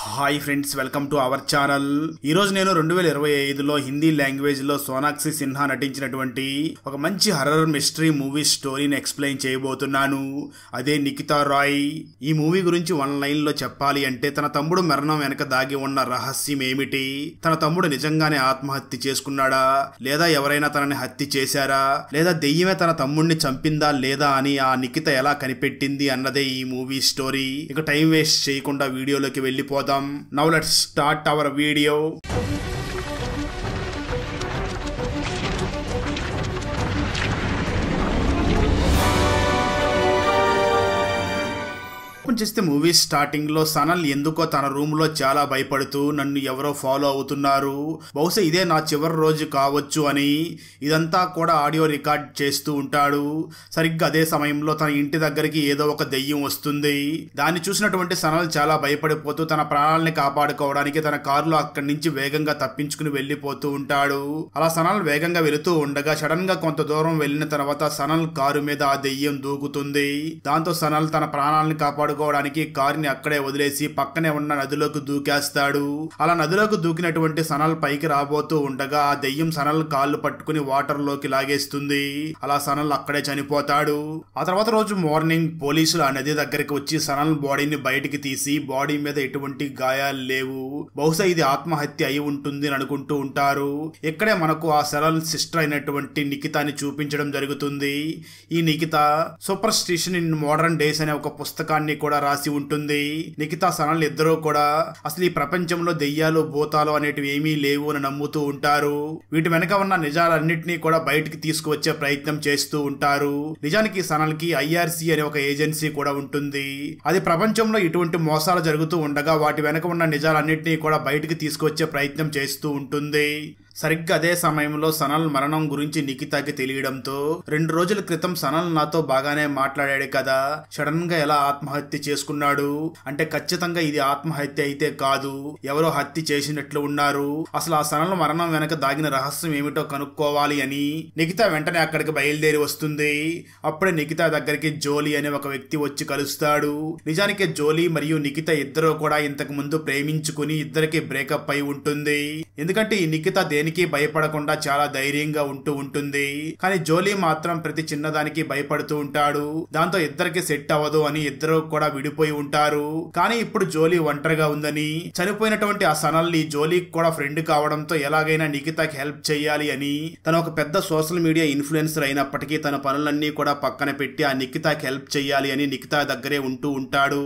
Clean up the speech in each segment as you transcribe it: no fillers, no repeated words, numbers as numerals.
Hi friends, welcome to our channel. ఈ రోజు నేను 2025లో హిందీ లాంగ్వేజ్ లో సోనాక్షి సిన్హా నటించినటువంటి ఒక మంచి హర్రర్ మిస్టరీ మూవీ స్టోరీని ఎక్స్ప్లెయిన్ చేయబోతున్నాను. అదే నిఖితా రాయ్. ఈ మూవీ గురించి వన్ లైన్ లో చెప్పాలి అంటే, తన తమ్ముడు మరణం వెనక దాగి ఉన్న రహస్యం ఏమిటి, తన తమ్ముడు నిజంగానే ఆత్మహత్య చేసుకున్నాడా, లేదా ఎవరైనా తనని హత్య చేశారా, లేదా దెయ్యమే తన తమ్ముడిని చంపిందా లేదా అని ఆ నిఖిత ఎలా కనిపెట్టింది అన్నదే ఈ మూవీ స్టోరీ. ఇక టైం వేస్ట్ చేయకుండా వీడియోలోకి వెళ్ళిపోదాం. Now let's start our video. చేస్తే మూవీ స్టార్టింగ్ లో సనల్ ఎందుకో తన రూమ్ లో చాలా భయపడుతూ నన్ను ఎవరో ఫాలో అవుతున్నారు, బహుశా ఇదే నా చివరి రోజు కావచ్చు అని ఇదంతా కూడా ఆడియో రికార్డ్ చేస్తూ ఉంటాడు. సరిగ్గా అదే సమయంలో తన ఇంటి దగ్గరికి ఏదో ఒక దెయ్యం వస్తుంది. దాన్ని చూసినటువంటి సనల్ చాలా భయపడిపోతూ తన ప్రాణాలని కాపాడుకోవడానికి తన కారులో అక్కడి నుంచి వేగంగా తప్పించుకుని వెళ్లిపోతూ ఉంటాడు. అలా సనల్ వేగంగా వెళుతూ ఉండగా సడన్ గా కొంత దూరం వెళ్లిన తర్వాత సనల్ కారు మీద ఆ దెయ్యం దూకుతుంది. దాంతో సనల్ తన ప్రాణాలను కాపాడుకోవడానికి కారుని అక్కడే వదిలేసి పక్కనే ఉన్న నదిలోకి దూకేస్తాడు. అలా నదిలోకి దూకినటువంటి సనల్ పైకి రాబోతూ ఉండగా ఆ దెయ్యం సనల్ కాళ్ళు పట్టుకుని వాటర్ లోకి లాగేస్తుంది. అలా సనల్ అక్కడే చనిపోతాడు. ఆ తర్వాత రోజు మార్నింగ్ పోలీసులు ఆ నది దగ్గరికి వచ్చి సనల్ బాడీని బయటికి తీసి బాడీ మీద ఎటువంటి గాయాలు లేవు, బహుశా ఇది ఆత్మహత్య అయి ఉంటుంది అని అనుకుంటూ ఉంటారు. ఇక్కడే మనకు ఆ సనల్ సిస్టర్ అయినటువంటి నిఖితాని చూపించడం జరుగుతుంది. ఈ Nikhita superstition in modern days అనే ఒక పుస్తకాన్ని కూడా రాసి ఉంటుంది. నిఖితా సనల్ ఇద్దరూ కూడా అసలు ఈ ప్రపంచంలో దెయ్యాలు భూతాలు అనేటివి ఏమీ లేవు అని నమ్ముతూ ఉంటారు. వీటి వెనక ఉన్న నిజాలన్నింటినీ కూడా బయటికి తీసుకువచ్చే ప్రయత్నం చేస్తూ ఉంటారు. నిజానికి సనల్ కి IRC అనే ఒక ఏజెన్సీ కూడా ఉంటుంది. అది ప్రపంచంలో ఇటువంటి మోసాలు జరుగుతూ ఉండగా వాటి వెనక ఉన్న నిజాలన్నింటినీ కూడా బయటికి తీసుకువచ్చే ప్రయత్నం చేస్తూ ఉంటుంది. సరిగ్గా అదే సమయంలో సనల్ మరణం గురించి నిఖితాకి తెలియడంతో, 2 రోజుల క్రితం సనల్ నాతో బాగానే మాట్లాడాడు కదా, సడన్ గా ఎలా ఆత్మహత్య చేసుకున్నాడు అంటే ఖచ్చితంగా ఇది ఆత్మహత్య అయితే కాదు, ఎవరో హత్య చేసినట్లు ఉన్నారు, అసలు ఆ సనల్ మరణం వెనక దాగిన రహస్యం ఏమిటో కనుక్కోవాలి అని నిఖిత వెంటనే అక్కడికి బయలుదేరి వస్తుంది. అప్పుడే నిఖిత దగ్గరికి జోలీ అనే ఒక వ్యక్తి వచ్చి కలుస్తాడు. నిజానికి జోలీ మరియు నిఖిత ఇద్దరు కూడా ఇంతకు ముందు ప్రేమించుకుని ఇద్దరికి బ్రేకప్ అయి ఉంటుంది. ఎందుకంటే ఈ నిఖిత దేనికి భయపడకుండా చాలా ధైర్యంగా ఉంటూ ఉంటుంది. కానీ జోలీ మాత్రం ప్రతి చిన్నదానికి భయపడుతూ ఉంటాడు. దాంతో ఇద్దరికి సెట్ అవ్వదు అని ఇద్దరు కూడా విడిపోయి ఉంటారు. కానీ ఇప్పుడు జోలీ ఒంటరిగా ఉందని, చనిపోయినటువంటి ఆ సనల్ ని జోలీకి కూడా ఫ్రెండ్ కావడంతో ఎలాగైనా నిఖితాకి హెల్ప్ చేయాలి అని తన ఒక పెద్ద సోషల్ మీడియా ఇన్ఫ్లుయెన్సర్ అయినప్పటికీ తన పనులన్నీ కూడా పక్కన పెట్టి ఆ నిఖితాకి హెల్ప్ చేయాలి అని నిఖితా దగ్గరే ఉంటూ ఉంటాడు.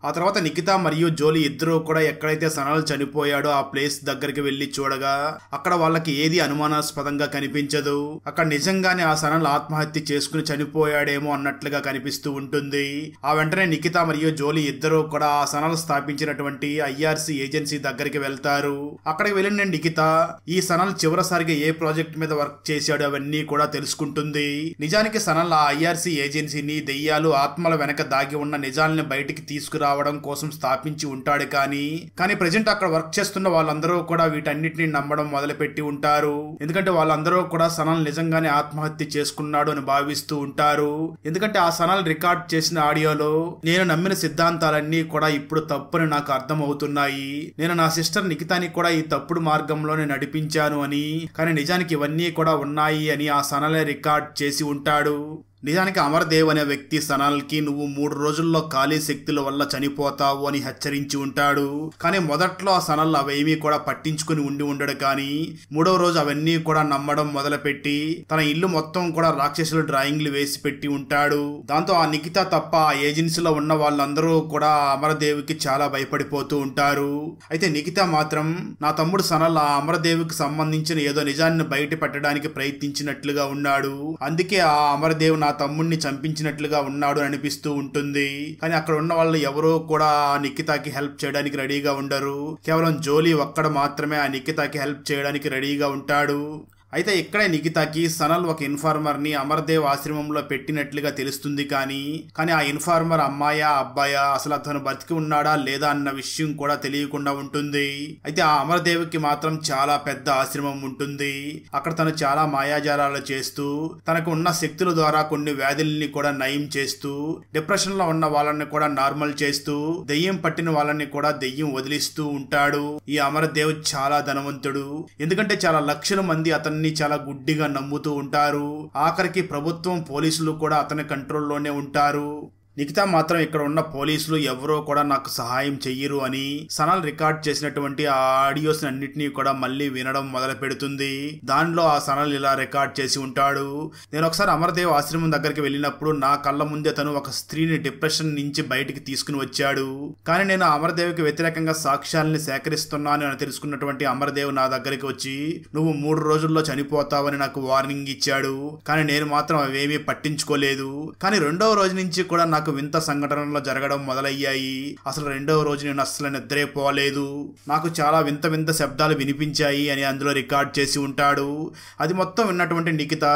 ఆ తర్వాత నిఖిత మరియు జోలీ ఇద్దరు కూడా ఎక్కడైతే సనల్ చనిపోయాడో ఆ ప్లేస్ దగ్గరికి వెళ్లి చూడగా అక్కడ వాళ్ళకి ఏది అనుమానాస్పదంగా కనిపించదు. అక్కడ నిజంగానే ఆ సనల్ ఆత్మహత్య చేసుకుని చనిపోయాడేమో అన్నట్లుగా కనిపిస్తూ ఉంటుంది. ఆ వెంటనే నిఖిత మరియు జోలీ ఇద్దరు కూడా ఆ సనల్ స్థాపించినటువంటి IRC ఏజెన్సీ దగ్గరికి వెళ్తారు. అక్కడికి వెళ్ళిన నిఖిత ఈ సనల్ చివరిసారిగా ఏ ప్రాజెక్ట్ మీద వర్క్ చేశాడో అవన్నీ కూడా తెలుసుకుంటుంది. నిజానికి సనల్ ఆ IRC ఏజెన్సీని దెయ్యాలు ఆత్మల వెనక దాగి ఉన్న నిజాలని బయటికి తీసుకురావడం కోసం స్థాపించి ఉంటాడు. కానీ ప్రెజెంట్ అక్కడ వర్క్ చేస్తున్న వాళ్ళందరూ కూడా వీటన్నిటిని నమ్మడం మొదలుపెట్టి ఉంటారు. ఎందుకంటే వాళ్ళందరూ కూడా సనల్ నిజంగానే ఆత్మహత్య చేసుకున్నాడు అని భావిస్తూ ఉంటారు. ఎందుకంటే ఆ సనల్ రికార్డ్ చేసిన ఆడియోలో నేను నమ్మిన సిద్ధాంతాలన్నీ కూడా ఇప్పుడు తప్పుని నాకు అర్థం అవుతున్నాయి, నేను నా సిస్టర్ నిఖితాని కూడా ఈ తప్పుడు మార్గంలోనే నడిపించాను అని, కానీ నిజానికి ఇవన్నీ కూడా ఉన్నాయి అని ఆ సనలే రికార్డ్ చేసి ఉంటాడు. నిజానికి అమర్దేవ్ అనే వ్యక్తి సనల్ కి నువ్వు 3 రోజుల్లో ఖాళీ శక్తుల వల్ల చనిపోతావు అని హెచ్చరించి ఉంటాడు. కానీ మొదట్లో ఆ సనల్ అవేమీ కూడా పట్టించుకుని ఉండడు. కానీ 3వ రోజు అవన్నీ కూడా నమ్మడం మొదలుపెట్టి తన ఇల్లు మొత్తం కూడా రాక్షసుల డ్రాయింగ్లు వేసి పెట్టి ఉంటాడు. దాంతో ఆ నిఖిత తప్ప ఆ ఏజెన్సీలో ఉన్న వాళ్ళందరూ కూడా అమరదేవ్ కి చాలా భయపడిపోతూ ఉంటారు. అయితే నిఖిత మాత్రం నా తమ్ముడు సనల్ ఆ అమరదేవ్ కి సంబంధించిన ఏదో నిజాన్ని బయట పెట్టడానికి ప్రయత్నించినట్లుగా ఉన్నాడు, అందుకే ఆ అమరదేవ్ నా తమ్ముడిని చంపించినట్లుగా ఉన్నాడు అనిపిస్తూ ఉంటుంది. కానీ అక్కడ ఉన్న వాళ్ళు ఎవరో కూడా ఆ నిఖితాకి హెల్ప్ చేయడానికి రెడీగా ఉండరు. కేవలం జోలీ ఒక్కడ మాత్రమే ఆ నిఖితాకి హెల్ప్ చేయడానికి రెడీగా ఉంటాడు. అయితే ఇక్కడే నిఖితాకి సనల్ ఒక ఇన్ఫార్మర్ ని అమర్దేవ్ ఆశ్రమంలో పెట్టినట్లుగా తెలుస్తుంది. కానీ ఆ ఇన్ఫార్మర్ అమ్మాయా అబ్బాయా, అసలు అతను బతికి ఉన్నాడా లేదా అన్న విషయం కూడా తెలియకుండా ఉంటుంది. అయితే ఆ అమర్దేవ్ కి మాత్రం చాలా పెద్ద ఆశ్రమం ఉంటుంది. అక్కడ తను చాలా మాయాజాలాలు చేస్తూ తనకు ఉన్న శక్తుల ద్వారా కొన్ని వ్యాధుల్ని కూడా నయం చేస్తూ, డిప్రెషన్ లో ఉన్న వాళ్ళని కూడా నార్మల్ చేస్తూ, దెయ్యం పట్టిన వాళ్ళని కూడా దెయ్యం వదిలిస్తూ ఉంటాడు. ఈ అమరదేవ్ చాలా ధనవంతుడు. ఎందుకంటే చాలా లక్షల మంది అతన్ని చాలా గుడ్డిగా నమ్ముతూ ఉంటారు. ఆఖరికి ప్రభుత్వం, పోలీసులు కూడా అతని కంట్రోల్లోనే ఉంటారు. నిఖితా మాత్రం ఇక్కడ ఉన్న పోలీసులు ఎవరో కూడా నాకు సహాయం చెయ్యరు అని సనల్ రికార్డ్ చేసినటువంటి ఆ ఆడియోస్ అన్నిటినీ కూడా మళ్ళీ వినడం మొదలు పెడుతుంది. దానిలో ఆ సనల్ ఇలా రికార్డ్ చేసి ఉంటాడు. నేను ఒకసారి అమర్దేవ్ ఆశ్రమం దగ్గరికి వెళ్ళినప్పుడు నా కళ్ళ ముందే తను ఒక స్త్రీని డిప్రెషన్ నుంచి బయటికి తీసుకుని వచ్చాడు. కానీ నేను అమర్దేవ్ కి వ్యతిరేకంగా సాక్ష్యాలని సేకరిస్తున్నాను అని తెలుసుకున్నటువంటి అమర్దేవ్ నా దగ్గరికి వచ్చి నువ్వు 3 రోజుల్లో చనిపోతావని నాకు వార్నింగ్ ఇచ్చాడు. కానీ నేను మాత్రం అవేమీ పట్టించుకోలేదు. కానీ 2వ రోజు నుంచి కూడా నాకు వింత సంఘటనలు జరగడం మొదలయ్యాయి. అసలు 2వ రోజు నేను అస్సలు నిద్రే పోలేదు. నాకు చాలా వింత శబ్దాలు వినిపించాయి అని అందులో రికార్డ్ చేసి ఉంటాడు. అది మొత్తం విన్నటువంటి నిఖిత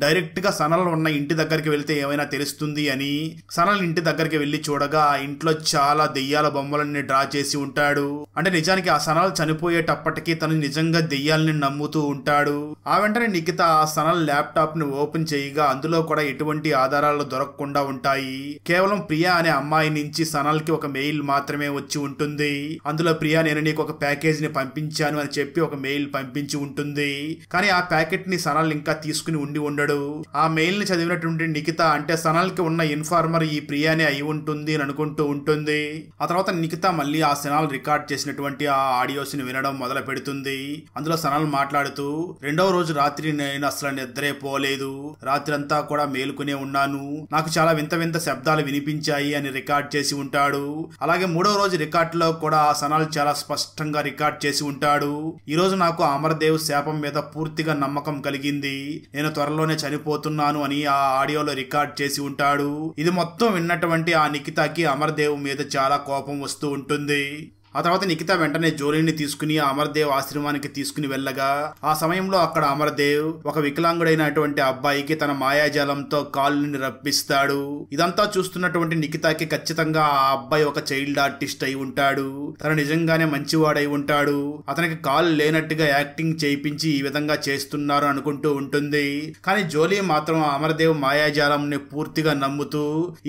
డైరెక్ట్ గా సనల్ ఉన్న ఇంటి దగ్గరికి వెళ్తే ఏమైనా తెలుస్తుంది అని సనల్ ఇంటి దగ్గరికి వెళ్లి చూడగా ఆ ఇంట్లో చాలా దెయ్యాల బొమ్మలన్నీ డ్రా చేసి ఉంటాడు. అంటే నిజానికి ఆ సనల్ చనిపోయేటప్పటికీ తను నిజంగా దెయ్యాలని నమ్ముతూ ఉంటాడు. ఆ వెంటనే నిఖిత ఆ సనల్ ల్యాప్టాప్ ని ఓపెన్ చేయగా అందులో కూడా ఎటువంటి ఆధారాలు దొరకకుండా ఉంటాయి. కేవలం ప్రియా అనే అమ్మాయి నుంచి సనల్ కి ఒక మెయిల్ మాత్రమే వచ్చి ఉంటుంది. అందులో ప్రియా నేను నీకు ఒక ప్యాకేజ్ ని పంపించాను అని చెప్పి ఒక మెయిల్ పంపించి ఉంటుంది. కానీ ఆ ప్యాకెట్ ని సనల్ ఇంకా తీసుకుని ఉండడు. ఆ మెయిల్ ని చదివినటువంటి నిఖిత అంటే సనల్ కి ఉన్న ఇన్ఫార్మర్ ఈ ప్రియానే అయి ఉంటుంది అని అనుకుంటూ ఉంటుంది. ఆ తర్వాత నిఖిత మళ్ళీ ఆ సనల్ రికార్డ్ చేసినటువంటి ఆ ఆడియోస్ ని వినడం మొదలు పెడుతుంది. అందులో సనల్ మాట్లాడుతూ 2వ రోజు రాత్రి నేను అసలు నిద్రే పోలేదు. రాత్రి అంతా కూడా మేలుకునే ఉన్నాను. నాకు చాలా వింత శబ్దాలు వినిపించాయి అని రికార్డ్ చేసి ఉంటాడు. అలాగే 3వ రోజు రికార్డ్ లో కూడా ఆ సనల్ చాలా స్పష్టంగా రికార్డ్ చేసి ఉంటాడు. ఈ రోజు నాకు అమర్దేవ్ శాపం మీద పూర్తిగా నమ్మకం కలిగింది. నేను త్వరలోనే చనిపోతున్నాను అని ఆ ఆడియోలో రికార్డ్ చేసి ఉంటాడు. ఇది మొత్తం విన్నటువంటి ఆ నిఖితాకి అమర్దేవ్ మీద చాలా కోపం వస్తూ ఉంటుంది. ఆ తర్వాత నిఖిత వెంటనే జోలీని తీసుకుని అమర్దేవ్ ఆశ్రమానికి తీసుకుని వెళ్ళగా ఆ సమయంలో అక్కడ అమర్దేవ్ ఒక వికలాంగుడైనటువంటి అబ్బాయికి తన మాయాజాలంతో కాలుని రప్పిస్తాడు. ఇదంతా చూస్తున్నటువంటి నిఖితాకి ఖచ్చితంగా ఆ అబ్బాయి ఒక చైల్డ్ ఆర్టిస్ట్ అయి ఉంటాడు. తను నిజంగానే మంచివాడై ఉంటాడు. అతనికి కాలు లేనట్టుగా యాక్టింగ్ చేయించి ఈ విధంగా చేస్తున్నారు అనుకుంటూ ఉంటుంది. కానీ జోలీ మాత్రం అమర్దేవ్ మాయాజాలంని పూర్తిగా నమ్ముతూ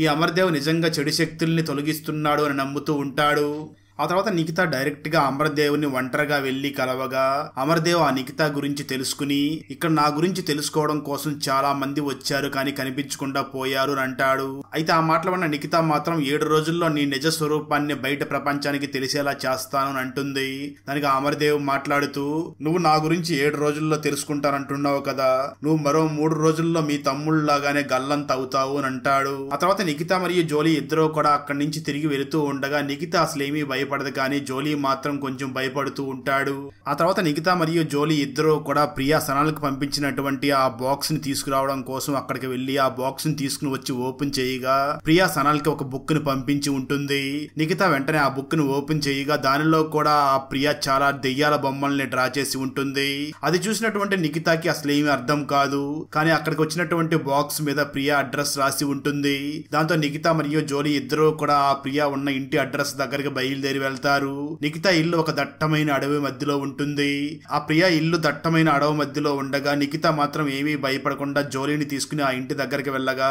ఈ అమర్దేవ్ నిజంగా చెడు శక్తుల్ని తొలగిస్తున్నాడు అని నమ్ముతూ ఉంటాడు. ఆ తర్వాత నిఖిత డైరెక్ట్ గా అమర్దేవ్ని ఒంటరిగా వెళ్లి కలవగా అమర్దేవ్ ఆ నిఖిత గురించి తెలుసుకుని ఇక్కడ నా గురించి తెలుసుకోవడం కోసం చాలా మంది వచ్చారు కానీ కనిపించకుండా పోయారు అని అంటాడు. అయితే ఆ మాటలు విన్న నిఖిత మాత్రం 7 రోజుల్లో నీ నిజ స్వరూపాన్ని బయట ప్రపంచానికి తెలిసేలా చేస్తాను అని అంటుంది. దానికి అమర్దేవ్ మాట్లాడుతూ నువ్వు నా గురించి 7 రోజుల్లో తెలుసుకుంటానంటున్నావు కదా, నువ్వు మరో 3 రోజుల్లో మీ తమ్ముళ్ళలాగానే గల్లంత అవుతావు అని అంటాడు. ఆ తర్వాత నిఖిత మరియు జోలీ ఇద్దరు కూడా అక్కడి నుంచి తిరిగి వెళుతూ ఉండగా నిఖిత అసలేమీ భయపడదు కానీ జోలీ మాత్రం కొంచెం భయపడుతూ ఉంటాడు. ఆ తర్వాత నిఖిత మరియు జోలీ ఇద్దరు కూడా ప్రియా సనల్ కి పంపించినటువంటి ఆ బాక్స్ ని తీసుకురావడం కోసం అక్కడికి వెళ్లి ఆ బాక్స్ ని తీసుకుని వచ్చి ఓపెన్ చేయగా ప్రియా సనల్ కి ఒక బుక్ ని పంపించి ఉంటుంది. నిఖిత వెంటనే ఆ బుక్ ని ఓపెన్ చేయగా దానిలో కూడా ఆ ప్రియా చాలా దెయ్యాల బొమ్మల్ని డ్రా చేసి ఉంటుంది. అది చూసినటువంటి నిఖితకి అసలు ఏమీ అర్థం కాదు. కానీ అక్కడికి వచ్చినటువంటి బాక్స్ మీద ప్రియా అడ్రస్ రాసి ఉంటుంది. దాంతో నిఖిత మరియు జోలీ ఇద్దరు కూడా ఆ ప్రియా ఉన్న ఇంటి అడ్రస్ దగ్గరికి బయలుదేరి వెళ్తారు. నిఖిత ఇల్లు ఒక దట్టమైన అడవి మధ్యలో ఉంటుంది. ఆ ప్రియా ఇల్లు దట్టమైన అడవి మధ్యలో ఉండగా నిఖిత మాత్రం ఏమీ భయపడకుండా జోలీని తీసుకుని ఆ ఇంటి దగ్గరికి వెళ్ళగా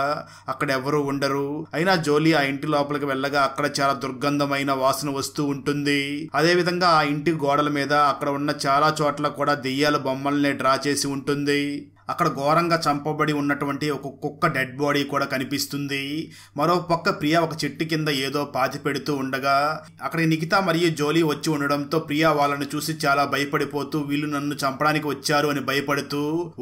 అక్కడ ఎవరూ ఉండరు. అయినా జోలీ ఆ ఇంటి లోపలికి వెళ్ళగా అక్కడ చాలా దుర్గంధమైన వాసన వస్తూ ఉంటుంది. అదే విధంగా ఆ ఇంటి గోడల మీద అక్కడ ఉన్న చాలా చోట్ల కూడా దెయ్యాల బొమ్మల్ని డ్రా చేసి ఉంటుంది. అక్కడ ఘోరంగా చంపబడి ఉన్నటువంటి ఒక కుక్క డెడ్ బాడీ కూడా కనిపిస్తుంది. మరో పక్క ప్రియా ఒక చెట్టు కింద ఏదో పాతి పెడుతూ ఉండగా అక్కడ నిఖిత మరియు జోలీ వచ్చి ఉండడంతో ప్రియా వాళ్ళని చూసి చాలా భయపడిపోతూ వీళ్ళు నన్ను చంపడానికి వచ్చారు అని భయపడుతూ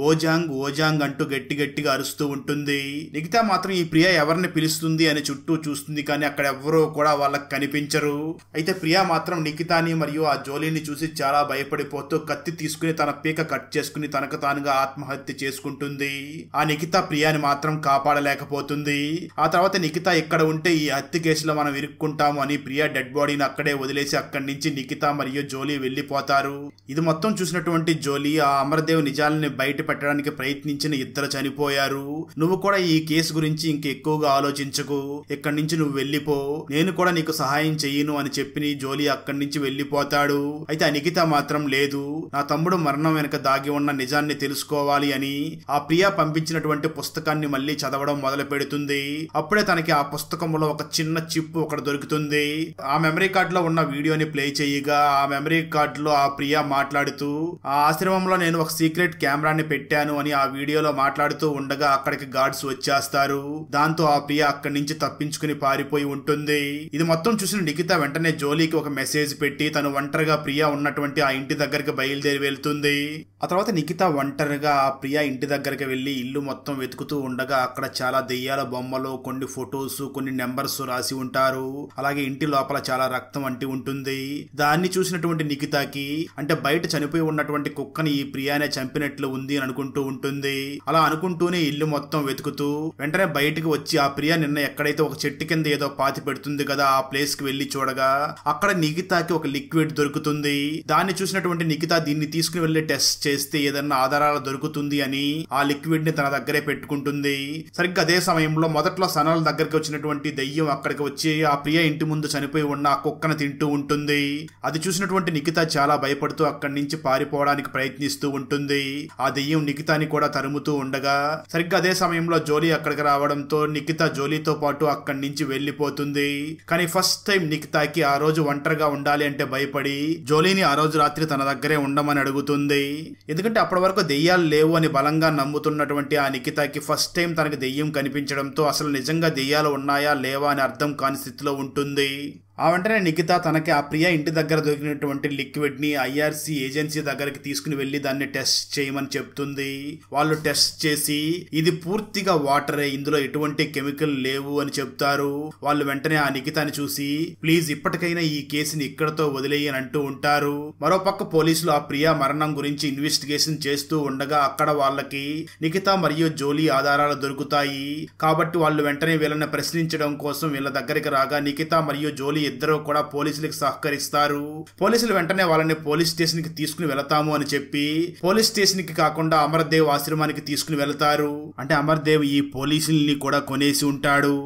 ఓజాంగ్ ఓజాంగ్ అంటూ గట్టిగా అరుస్తూ ఉంటుంది. నిఖిత మాత్రం ఈ ప్రియా ఎవరిని పిలుస్తుంది అని చుట్టూ చూస్తుంది కానీ అక్కడ ఎవరో కూడా వాళ్ళకి కనిపించరు. అయితే ప్రియా మాత్రం నిఖితాని మరియు ఆ జోలీని చూసి చాలా భయపడిపోతూ కత్తి తీసుకుని తన పీక కట్ చేసుకుని తనకు తానుగా ఆత్మహత్య చేసుకుంటుంది. ఆ నిఖిత ప్రియాని మాత్రం కాపాడలేకపోతుంది. ఆ తర్వాత నిఖిత ఇక్కడ ఉంటే ఈ హత్య కేసులో మనం ఇరుక్కుంటాము అని ప్రియా డెడ్ బాడీని అక్కడే వదిలేసి అక్కడి నుంచి నిఖిత మరియు జోలీ వెళ్లిపోతారు. ఇది మొత్తం చూసినటువంటి జోలీ ఆ అమర్దేవ్ నిజాలని బయట పెట్టడానికి ప్రయత్నించిన ఇద్దరు చనిపోయారు. నువ్వు కూడా ఈ కేసు గురించి ఇంకెక్కువగా ఆలోచించకు, ఇక్కడి నుంచి నువ్వు వెళ్లిపో, నేను కూడా నీకు సహాయం చెయ్యను అని చెప్పి జోలీ అక్కడి నుంచి వెళ్లిపోతాడు. అయితే నిఖిత మాత్రం లేదు, నా తమ్ముడు మరణం వెనక దాగి ఉన్న నిజాన్ని తెలుసుకోవాలి అని ఆ ప్రియా పంపించినటువంటి పుస్తకాన్ని మళ్ళీ చదవడం మొదలు పెడుతుంది. అప్పుడే తనకి ఆ పుస్తకంలో ఒక చిన్న చిప్ ఒకటి దొరుకుతుంది. ఆ మెమరీ కార్డ్ లో ఉన్న వీడియోని ప్లే చేయగా ఆ మెమరీ కార్డ్ లో ఆ ప్రియా మాట్లాడుతూ ఆ ఆశ్రమంలో నేను ఒక సీక్రెట్ కెమెరాని పెట్టాను అని ఆ వీడియోలో మాట్లాడుతూ ఉండగా అక్కడికి గార్డ్స్ వచ్చేస్తారు. దాంతో ఆ ప్రియా అక్కడి నుంచి తప్పించుకుని పారిపోయి ఉంటుంది. ఇది మొత్తం చూసిన నిఖిత వెంటనే జోలీకి ఒక మెసేజ్ పెట్టి తను ఒంటరిగా ప్రియా ఉన్నటువంటి ఆ ఇంటి దగ్గరికి బయలుదేరి వెళ్తుంది. ఆ తర్వాత నిఖిత ఒంటరిగా ఆ ప్రియా ఇంటి దగ్గరికి వెళ్లి ఇల్లు మొత్తం వెతుకుతూ ఉండగా అక్కడ చాలా దెయ్యాల బొమ్మలు, కొన్ని ఫొటోస్, కొన్ని నెంబర్స్ రాసి ఉంటారు. అలాగే ఇంటి లోపల చాలా రక్తం అంటి ఉంటుంది. దాన్ని చూసినటువంటి నిఖితకి అంటే బయట చనిపోయి ఉన్నటువంటి కుక్కని ఈ ప్రియానే చంపినట్లు ఉంది అని అనుకుంటూ ఉంటుంది. అలా అనుకుంటూనే ఇల్లు మొత్తం వెతుకుతూ వెంటనే బయటకు వచ్చి ఆ ప్రియా నిన్న ఎక్కడైతే ఒక చెట్టు కింద ఏదో పాతి పెడుతుంది కదా ఆ ప్లేస్ కి వెళ్లి చూడగా అక్కడ నిఖితకి ఒక లిక్విడ్ దొరుకుతుంది. దాన్ని చూసినటువంటి నిఖిత దీన్ని తీసుకుని వెళ్లి టెస్ట్ చేస్తే ఏదన్నా ఆధారాలు దొరుకుతుంది అని ఆ లిక్విడ్ ని తన దగ్గరే పెట్టుకుంటుంది. సరిగ్గా అదే సమయంలో మొదట్లో సనల్ దగ్గరికి వచ్చినటువంటి దెయ్యం అక్కడికి వచ్చి ఆ ప్రియ ఇంటి ముందు చనిపోయి ఉన్న ఆ కుక్కను తింటూ ఉంటుంది. అది చూసినటువంటి నిఖిత చాలా భయపడుతూ అక్కడి నుంచి పారిపోవడానికి ప్రయత్నిస్తూ ఉంటుంది. ఆ దెయ్యం నిఖితాని కూడా తరుముతూ ఉండగా సరిగ్గా అదే సమయంలో జోలీ అక్కడికి రావడంతో నిఖిత జోలీతో పాటు అక్కడి నుంచి వెళ్లిపోతుంది. కానీ ఫస్ట్ టైం నిఖితాకి ఆ రోజు ఒంటరిగా ఉండాలి అంటే భయపడి జోలీని ఆ రోజు రాత్రి తన దగ్గరే ఉండమని అడుగుతుంది. ఎందుకంటే అప్పటి వరకు దెయ్యాలు లేవు అని బలంగా నమ్ముతున్నటువంటి ఆ నిఖితకి ఫస్ట్ టైం తనకి దెయ్యం కనిపించడంతో అసలు నిజంగా దెయ్యాలు ఉన్నాయా లేవా అని అర్థం కాని స్థితిలో ఉంటుంది. ఆ వెంటనే నిఖిత తనకి ఆ ప్రియ ఇంటి దగ్గర దొరికినటువంటి లిక్విడ్ ని ఐఆర్సీ ఏజెన్సీ దగ్గరికి తీసుకుని వెళ్లి దాన్ని టెస్ట్ చేయమని చెప్తుంది. వాళ్ళు టెస్ట్ చేసి ఇది పూర్తిగా వాటరే, ఇందులో ఎటువంటి కెమికల్ లేవు అని చెప్తారు. వాళ్ళు వెంటనే ఆ నిఖితాని చూసి ప్లీజ్ ఇప్పటికైనా ఈ కేసుని ఇక్కడతో వదిలేయి అని అంటూ ఉంటారు. మరోపక్క పోలీసులు ఆ ప్రియ మరణం గురించి ఇన్వెస్టిగేషన్ చేస్తూ ఉండగా అక్కడ వాళ్ళకి నిఖిత మరియు జోలీ ఆధారాలు దొరుకుతాయి. కాబట్టి వాళ్ళు వెంటనే వీళ్ళని ప్రశ్నించడం కోసం వీళ్ళ దగ్గరికి రాగా నిఖిత మరియు జోలీ ఇద్దరు కూడా పోలీసులకు సహకరిస్తారు. పోలీసులు వెంటనే వాళ్ళని పోలీస్ స్టేషన్ కి తీసుకుని వెళతాము అని చెప్పి పోలీస్ స్టేషన్ కి కాకుండా అమర్దేవ్ ఆశ్రమానికి తీసుకుని వెళతారు. అంటే అమర్దేవ్ ఈ పోలీసుల్ని కూడా కొనేసి ఉంటాడు.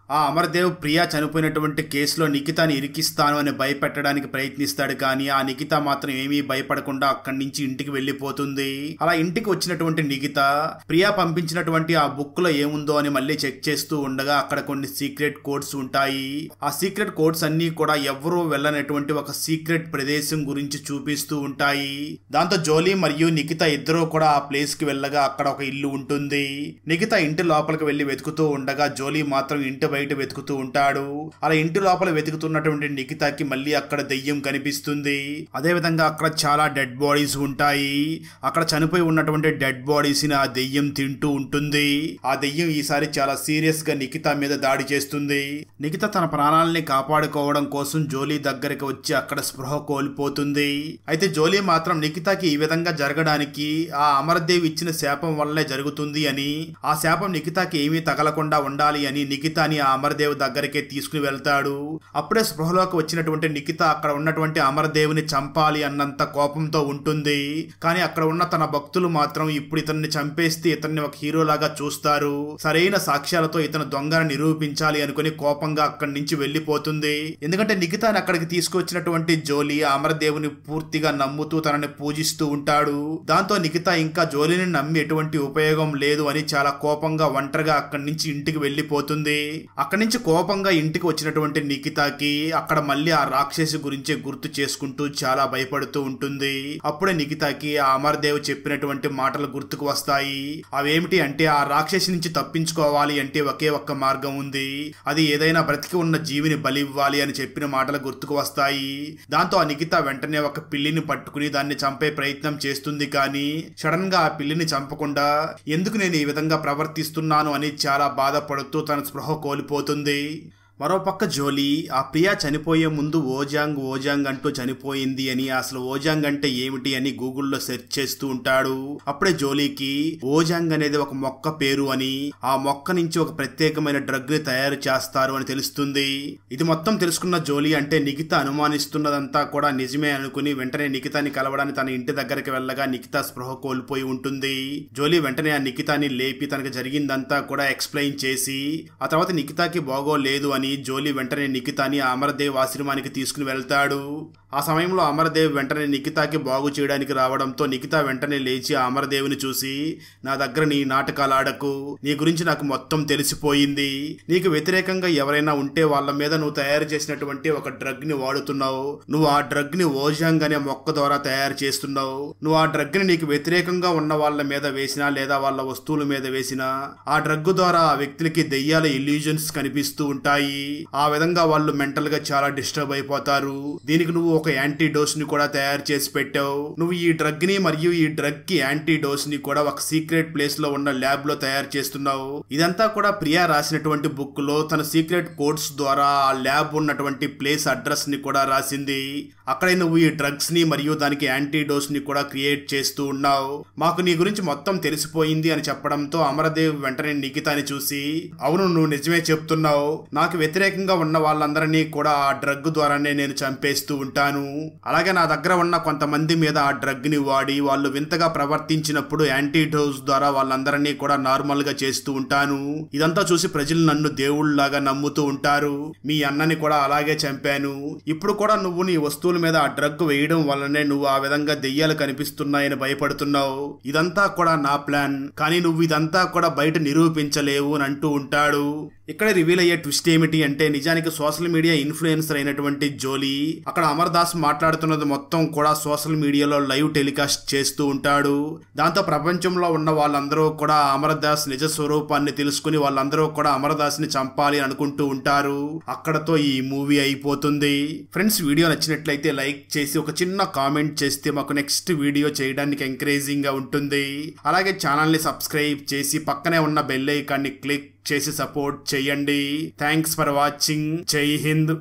ఆ అమర్దేవ్ ప్రియా చనిపోయినటువంటి కేసులో నిఖితాని ఇరికిస్తాను అని భయపెట్టడానికి ప్రయత్నిస్తాడు. కానీ ఆ నిఖిత మాత్రం ఏమీ భయపడకుండా అక్కడి నుంచి ఇంటికి వెళ్లిపోతుంది. అలా ఇంటికి వచ్చినటువంటి నిఖిత ప్రియా పంపించినటువంటి ఆ బుక్ లో ఏముందో అని మళ్ళీ చెక్ చేస్తూ ఉండగా అక్కడ కొన్ని సీక్రెట్ కోడ్స్ ఉంటాయి. ఆ సీక్రెట్ కోడ్స్ అన్ని కూడా ఎవరూ వెళ్ళనటువంటి ఒక సీక్రెట్ ప్రదేశం గురించి చూపిస్తూ ఉంటాయి. దాంతో జోలీ మరియు నిఖిత ఇద్దరూ కూడా ఆ ప్లేస్ కి వెళ్ళగా అక్కడ ఒక ఇల్లు ఉంటుంది. నిఖిత ఇంటి లోపలికి వెళ్లి వెతుకుతూ ఉండగా జోలీ మాత్రం ఇంటి బయట వెతుకుతూ ఉంటాడు. అలా ఇంటి లోపల వెతుకుతున్నటువంటి నిఖితకి మళ్ళీ అక్కడ దెయ్యం కనిపిస్తుంది. అదే విధంగా అక్కడ చాలా డెడ్ బాడీస్ ఉంటాయి. అక్కడ చనిపోయి ఉన్నటువంటి డెడ్ బాడీస్ ని ఆ దెయ్యం తింటూ ఉంటుంది. ఆ దెయ్యం ఈసారి చాలా సీరియస్ గా నిఖిత మీద దాడి చేస్తుంది. నిఖిత తన ప్రాణాలని కాపాడుకోవడం కోసం జోలీ దగ్గరికి వచ్చి అక్కడ స్పృహ కోల్పోతుంది. అయితే జోలీ మాత్రం నిఖితకి ఈ విధంగా జరగడానికి ఆ అమర్దేవ్ ఇచ్చిన శాపం వల్లే జరుగుతుంది అని, ఆ శాపం నిఖితకి ఏమీ తగలకుండా ఉండాలి అని నిఖితని ఆ అమర్దేవ్ దగ్గరికే తీసుకుని వెళ్తాడు. అప్పుడే స్పృహలోకి వచ్చినటువంటి నిఖిత అక్కడ ఉన్నటువంటి అమర్దేవ్ని చంపాలి అన్నంత కోపంతో ఉంటుంది. కానీ అక్కడ ఉన్న తన భక్తులు మాత్రం ఇప్పుడు ఇతన్ని చంపేస్తే ఇతన్ని ఒక హీరోలాగా చూస్తారు, సరైన సాక్ష్యాలతో ఇతను దొంగను నిరూపించాలి అనుకుని కోపంగా అక్కడి నుంచి వెళ్లిపోతుంది. ఎందుకంటే నిఖితాని అక్కడికి తీసుకొచ్చినటువంటి జోలీ అమర్దేవ్ని పూర్తిగా నమ్ముతూ తనని పూజిస్తూ ఉంటాడు. దాంతో నిఖిత ఇంకా జోలీని నమ్మి ఎటువంటి ఉపయోగం లేదు అని చాలా కోపంగా ఒంటరిగా అక్కడి నుంచి ఇంటికి వెళ్లిపోతుంది. అక్కడి నుంచి కోపంగా ఇంటికి వచ్చినటువంటి నిఖితకి అక్కడ మళ్ళీ ఆ రాక్షసి గురించే గుర్తు చేసుకుంటూ చాలా భయపడుతూ ఉంటుంది. అప్పుడే నిఖితకి ఆ అమర్దేవ్ చెప్పినటువంటి మాటలు గుర్తుకు వస్తాయి. అవేమిటి అంటే ఆ రాక్షసి నుంచి తప్పించుకోవాలి అంటే ఒకే ఒక్క మార్గం ఉంది, అది ఏదైనా బ్రతికి ఉన్న జీవిని బలివ్వాలి అని చెప్పిన మాటలు గుర్తుకు వస్తాయి. దాంతో ఆ నిఖిత వెంటనే ఒక పిల్లిని పట్టుకుని దాన్ని చంపే ప్రయత్నం చేస్తుంది. కానీ సడన్ గా ఆ పిల్లిని చంపకుండా ఎందుకు నేను ఈ విధంగా ప్రవర్తిస్తున్నాను అని చాలా బాధపడుతూ తన స్పృహ కోల్పోతుంది. మరోపక్క జోలీ ఆ ప్రియా చనిపోయే ముందు ఓజాంగ్ ఓజాంగ్ అంటూ చనిపోయింది అని, అసలు ఓజాంగ్ అంటే ఏమిటి అని గూగుల్లో సెర్చ్ చేస్తూ ఉంటాడు. అప్పుడే జోలీకి ఓజాంగ్ అనేది ఒక మొక్క పేరు అని, ఆ మొక్క నుంచి ఒక ప్రత్యేకమైన డ్రగ్ ని తయారు చేస్తారు అని తెలుస్తుంది. ఇది మొత్తం తెలుసుకున్న జోలీ అంటే నిఖితా అనుమానిస్తున్నదంతా కూడా నిజమే అనుకుని వెంటనే నిఖితాని కలవడానికి తన ఇంటి దగ్గరికి వెళ్ళగా నిఖితా స్పృహ కోల్పోయి ఉంటుంది. జోలీ వెంటనే ఆ నిఖితాని లేపి తనకు జరిగిందంతా కూడా ఎక్స్ప్లెయిన్ చేసి, ఆ తర్వాత నిఖితాకి బాగోలేదు అని జోలీ వెంటనే నిఖితాని అమరదేవ్ ఆశ్రమానికి తీసుకుని వెళ్తాడు. ఆ సమయంలో అమరదేవ్ వెంటనే నిఖితాకి బాగు చేయడానికి రావడంతో నిఖితా వెంటనే లేచి ఆ అమరదేవ్ని చూసి, నా దగ్గర నీ నాటకాలు ఆడకు, నీ గురించి నాకు మొత్తం తెలిసిపోయింది, నీకు వ్యతిరేకంగా ఎవరైనా ఉంటే వాళ్ళ మీద నువ్వు తయారు చేసినటువంటి ఒక డ్రగ్ ని వాడుతున్నావు, నువ్వు ఆ డ్రగ్ ని ఓజాంగ్ అనే మొక్క ద్వారా తయారు చేస్తున్నావు, నువ్వు ఆ డ్రగ్ ని నీకు వ్యతిరేకంగా ఉన్న వాళ్ళ మీద వేసినా లేదా వాళ్ళ వస్తువుల మీద వేసినా ఆ డ్రగ్ ద్వారా ఆ వ్యక్తులకి దెయ్యాల ఇల్యూజన్స్ కనిపిస్తూ ఉంటాయి, ఆ విధంగా వాళ్ళు మెంటల్ గా చాలా డిస్టర్బ్ అయిపోతారు, దీనికి నువ్వు ఒక యాంటీడోస్ ని కూడా తయారు చేసి పెట్టావు, నువ్వు ఈ డ్రగ్ ని మరియు ఈ డ్రగ్ కి యాంటీడోస్ ని కూడా ఒక సీక్రెట్ ప్లేస్ లో ఉన్న ల్యాబ్ లో తయారు చేస్తున్నావు. ఇదంతా కూడా ప్రియా రాసినటువంటి బుక్ లో తన సీక్రెట్ కోడ్స్ ద్వారా ఆ ల్యాబ్ ఉన్నటువంటి ప్లేస్ అడ్రస్ ని కూడా రాసింది. అక్కడే నువ్వు ఈ డ్రగ్స్ ని మరియు దానికి యాంటీడోస్ ని కూడా క్రియేట్ చేస్తూ ఉన్నావు, మాకు నీ గురించి మొత్తం తెలిసిపోయింది అని చెప్పడంతో అమరదేవ్ వెంటనే నిఖితాని చూసి, అవును నువ్వు నిజమే చెప్తున్నావు, నాకు వ్యతిరేకంగా ఉన్న వాళ్ళందరినీ కూడా ఆ డ్రగ్ ద్వారానే నేను చంపేస్తూ ఉంటాను, అలాగే నా దగ్గర ఉన్న కొంతమంది మీద ఆ డ్రగ్ ని వాడి వాళ్ళు వింతగా ప్రవర్తించినప్పుడు యాంటీడోస్ ద్వారా వాళ్ళందరినీ కూడా నార్మల్ గా చేస్తూ ఉంటాను, ఇదంతా చూసి ప్రజలు నన్ను దేవుళ్లాగా నమ్ముతూ ఉంటారు, మీ అన్నని కూడా అలాగే చంపాను, ఇప్పుడు కూడా నువ్వు నీ వస్తువుల మీద ఆ డ్రగ్ వేయడం వల్లనే నువ్వు ఆ విధంగా దెయ్యాలు కనిపిస్తున్నాయని భయపడుతున్నావు, ఇదంతా కూడా నా ప్లాన్, కానీ నువ్వు ఇదంతా కూడా బయట నిరూపించలేవు అని అంటూ ఉంటాడు. ఇక్కడ రివీల్ అయ్యే ట్విస్ట్ ఏమిటి అంటే నిజానికి సోషల్ మీడియా ఇన్ఫ్లుయెన్సర్ అయినటువంటి జోలీ అక్కడ అమర్ దాస్ మాట్లాడుతున్నది మొత్తం కూడా సోషల్ మీడియాలో లైవ్ టెలికాస్ట్ చేస్తూ ఉంటాడు. దాంతో ప్రపంచంలో ఉన్న వాళ్ళందరూ కూడా అమర్ దాస్ నిజ స్వరూపాన్ని తెలుసుకుని వాళ్ళందరూ కూడా అమర్ దాస్ ని చంపాలి అనుకుంటూ ఉంటారు. అక్కడతో ఈ మూవీ అయిపోతుంది. ఫ్రెండ్స్, వీడియో నచ్చినట్లయితే లైక్ చేసి ఒక చిన్న కామెంట్ చేస్తే మాకు నెక్స్ట్ వీడియో చేయడానికి ఎంకరేజింగ్ గా ఉంటుంది. అలాగే ఛానల్ ని సబ్స్క్రైబ్ చేసి పక్కనే ఉన్న బెల్ ఐకాన్ ని క్లిక్ చేసి సపోర్ట్ చేయండి. Thanks for watching. జై హింద్.